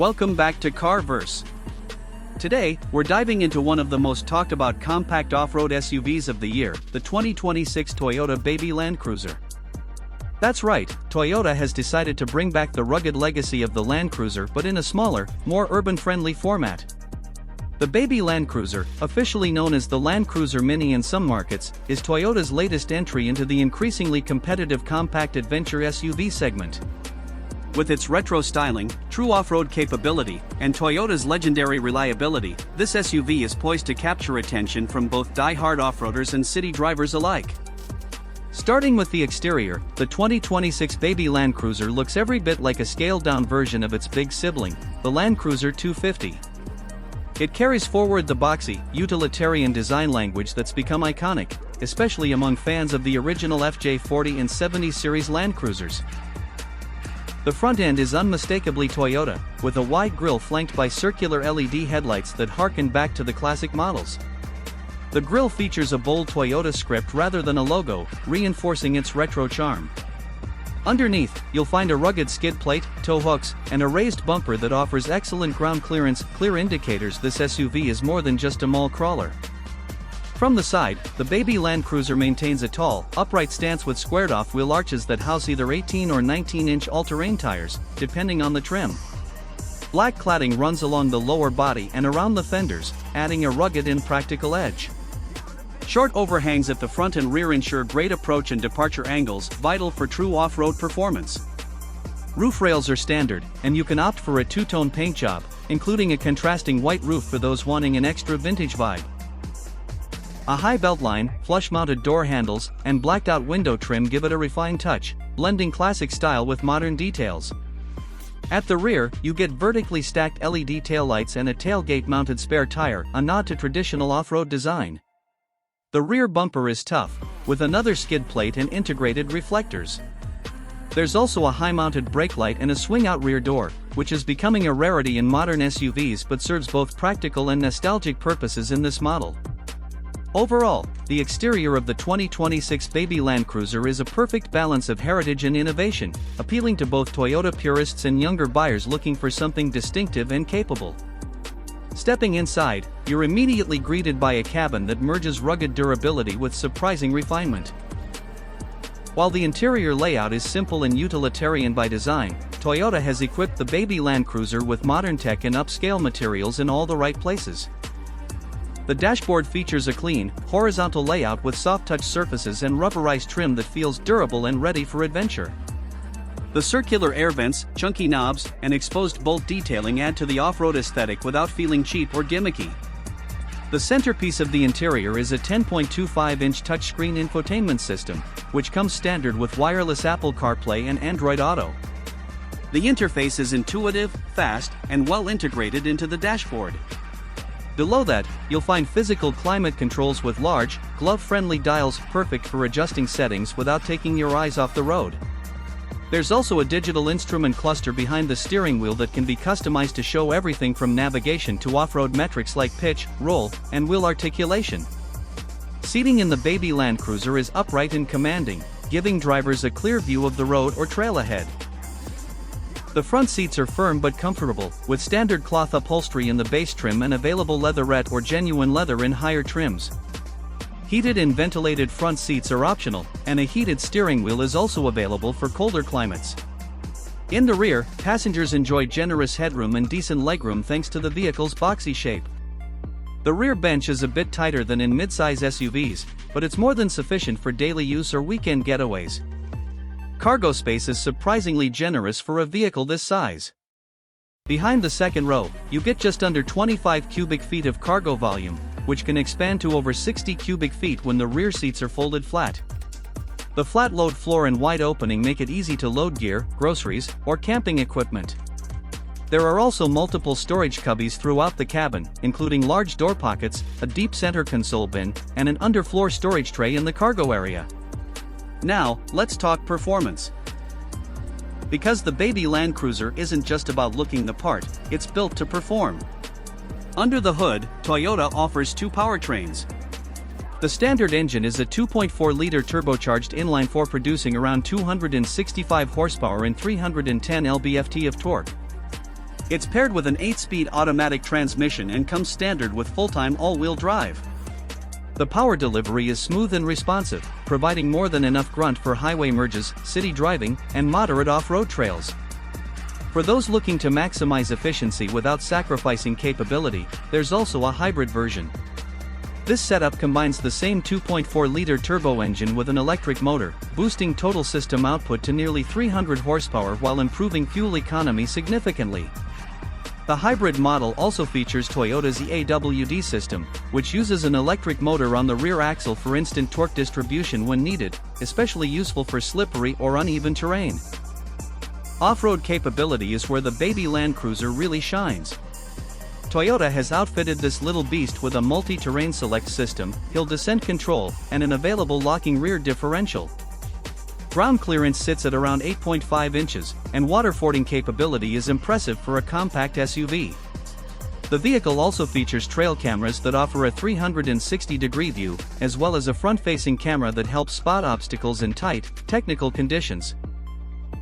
Welcome back to Carverse. Today, we're diving into one of the most talked about compact off-road SUVs of the year, the 2026 Toyota Baby Land Cruiser. That's right, Toyota has decided to bring back the rugged legacy of the Land Cruiser but in a smaller, more urban-friendly format. The Baby Land Cruiser, officially known as the Land Cruiser Mini in some markets, is Toyota's latest entry into the increasingly competitive compact adventure SUV segment. With its retro styling, true off-road capability, and Toyota's legendary reliability, this SUV is poised to capture attention from both die-hard off-roaders and city drivers alike. Starting with the exterior, the 2026 Baby Land Cruiser looks every bit like a scaled-down version of its big sibling, the Land Cruiser 250. It carries forward the boxy, utilitarian design language that's become iconic, especially among fans of the original FJ40 and 70 series Land Cruisers. The front end is unmistakably Toyota, with a wide grille flanked by circular LED headlights that harken back to the classic models. The grille features a bold Toyota script rather than a logo, reinforcing its retro charm. Underneath, you'll find a rugged skid plate, tow hooks, and a raised bumper that offers excellent ground clearance, clear indicators this SUV is more than just a mall crawler. From the side, the Baby Land Cruiser maintains a tall, upright stance with squared-off wheel arches that house either 18 or 19-inch all-terrain tires, depending on the trim. Black cladding runs along the lower body and around the fenders, adding a rugged and practical edge. Short overhangs at the front and rear ensure great approach and departure angles, vital for true off-road performance. Roof rails are standard, and you can opt for a two-tone paint job, including a contrasting white roof for those wanting an extra vintage vibe. A high beltline, flush-mounted door handles, and blacked-out window trim give it a refined touch, blending classic style with modern details. At the rear, you get vertically stacked LED taillights and a tailgate-mounted spare tire, a nod to traditional off-road design. The rear bumper is tough, with another skid plate and integrated reflectors. There's also a high-mounted brake light and a swing-out rear door, which is becoming a rarity in modern SUVs but serves both practical and nostalgic purposes in this model. Overall, the exterior of the 2026 Baby Land Cruiser is a perfect balance of heritage and innovation, appealing to both Toyota purists and younger buyers looking for something distinctive and capable. Stepping inside, you're immediately greeted by a cabin that merges rugged durability with surprising refinement. While the interior layout is simple and utilitarian by design, Toyota has equipped the Baby Land Cruiser with modern tech and upscale materials in all the right places. The dashboard features a clean, horizontal layout with soft-touch surfaces and rubberized trim that feels durable and ready for adventure. The circular air vents, chunky knobs, and exposed bolt detailing add to the off-road aesthetic without feeling cheap or gimmicky. The centerpiece of the interior is a 10.25-inch touchscreen infotainment system, which comes standard with wireless Apple CarPlay and Android Auto. The interface is intuitive, fast, and well integrated into the dashboard. Below that, you'll find physical climate controls with large, glove-friendly dials perfect for adjusting settings without taking your eyes off the road. There's also a digital instrument cluster behind the steering wheel that can be customized to show everything from navigation to off-road metrics like pitch, roll, and wheel articulation. Seating in the Baby Land Cruiser is upright and commanding, giving drivers a clear view of the road or trail ahead. The front seats are firm but comfortable, with standard cloth upholstery in the base trim and available leatherette or genuine leather in higher trims. Heated and ventilated front seats are optional, and a heated steering wheel is also available for colder climates. In the rear, passengers enjoy generous headroom and decent legroom thanks to the vehicle's boxy shape. The rear bench is a bit tighter than in midsize SUVs, but it's more than sufficient for daily use or weekend getaways. Cargo space is surprisingly generous for a vehicle this size. Behind the second row, you get just under 25 cubic feet of cargo volume, which can expand to over 60 cubic feet when the rear seats are folded flat. The flat load floor and wide opening make it easy to load gear, groceries, or camping equipment. There are also multiple storage cubbies throughout the cabin, including large door pockets, a deep center console bin, and an underfloor storage tray in the cargo area. Now, let's talk performance. Because the Baby Land Cruiser isn't just about looking the part, it's built to perform. Under the hood, Toyota offers two powertrains. The standard engine is a 2.4-liter turbocharged inline-4 producing around 265 horsepower and 310 lb-ft of torque. It's paired with an 8-speed automatic transmission and comes standard with full-time all-wheel drive. The power delivery is smooth and responsive, providing more than enough grunt for highway merges, city driving, and moderate off-road trails. For those looking to maximize efficiency without sacrificing capability, there's also a hybrid version. This setup combines the same 2.4-liter turbo engine with an electric motor, boosting total system output to nearly 300 horsepower while improving fuel economy significantly. The hybrid model also features Toyota's EAWD system, which uses an electric motor on the rear axle for instant torque distribution when needed, especially useful for slippery or uneven terrain. Off-road capability is where the baby Land Cruiser really shines. Toyota has outfitted this little beast with a multi-terrain select system, hill descent control, and an available locking rear differential. Ground clearance sits at around 8.5 inches, and water fording capability is impressive for a compact SUV. The vehicle also features trail cameras that offer a 360-degree view, as well as a front-facing camera that helps spot obstacles in tight, technical conditions.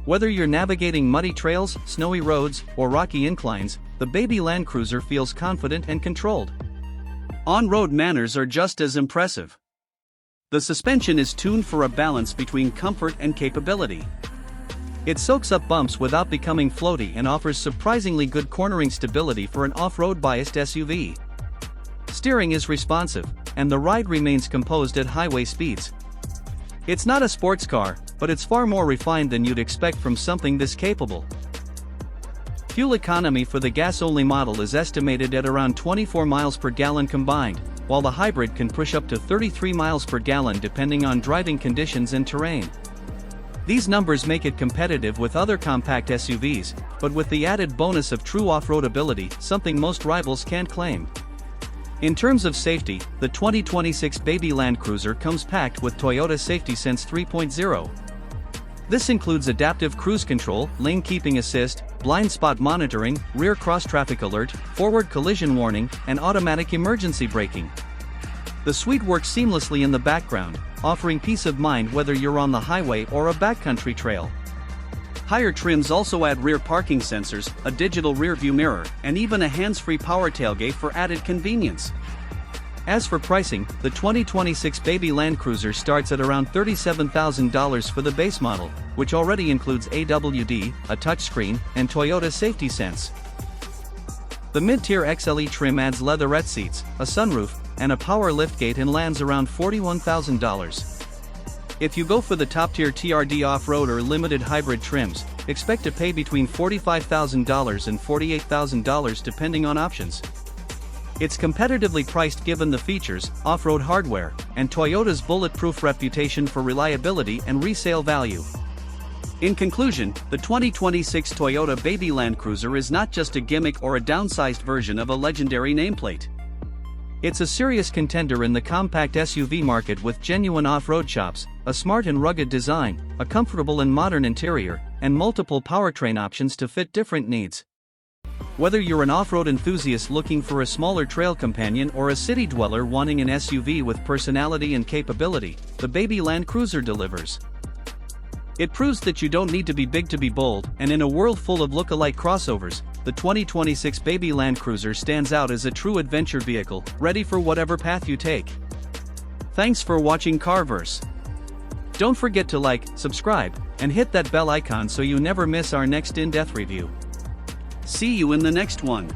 Whether you're navigating muddy trails, snowy roads, or rocky inclines, the baby Land Cruiser feels confident and controlled. On-road manners are just as impressive. The suspension is tuned for a balance between comfort and capability. It soaks up bumps without becoming floaty and offers surprisingly good cornering stability for an off-road biased SUV. Steering is responsive, and the ride remains composed at highway speeds. It's not a sports car, but it's far more refined than you'd expect from something this capable. Fuel economy for the gas-only model is estimated at around 24 miles per gallon combined, while the hybrid can push up to 33 miles per gallon depending on driving conditions and terrain. These numbers make it competitive with other compact SUVs, but with the added bonus of true off-road ability, something most rivals can't claim. In terms of safety, the 2026 baby Land Cruiser comes packed with Toyota Safety Sense 3.0. This includes adaptive cruise control, lane keeping assist, blind spot monitoring, rear cross-traffic alert, forward collision warning, and automatic emergency braking. The suite works seamlessly in the background, offering peace of mind whether you're on the highway or a backcountry trail. Higher trims also add rear parking sensors, a digital rear-view mirror, and even a hands-free power tailgate for added convenience. As for pricing, the 2026 baby Land Cruiser starts at around $37,000 for the base model, which already includes AWD, a touchscreen, and Toyota Safety Sense. The mid-tier XLE trim adds leatherette seats, a sunroof, and a power liftgate and lands around $41,000. If you go for the top-tier TRD off-road or limited hybrid trims, expect to pay between $45,000 and $48,000 depending on options. It's competitively priced given the features, off-road hardware, and Toyota's bulletproof reputation for reliability and resale value. In conclusion, the 2026 Toyota Baby Land Cruiser is not just a gimmick or a downsized version of a legendary nameplate. It's a serious contender in the compact SUV market with genuine off-road chops, a smart and rugged design, a comfortable and modern interior, and multiple powertrain options to fit different needs. Whether you're an off-road enthusiast looking for a smaller trail companion or a city dweller wanting an SUV with personality and capability, the Baby Land Cruiser delivers. It proves that you don't need to be big to be bold, and in a world full of look-alike crossovers, the 2026 Baby Land Cruiser stands out as a true adventure vehicle, ready for whatever path you take. Thanks for watching Carverse. Don't forget to like, subscribe, and hit that bell icon so you never miss our next in-depth review. See you in the next one.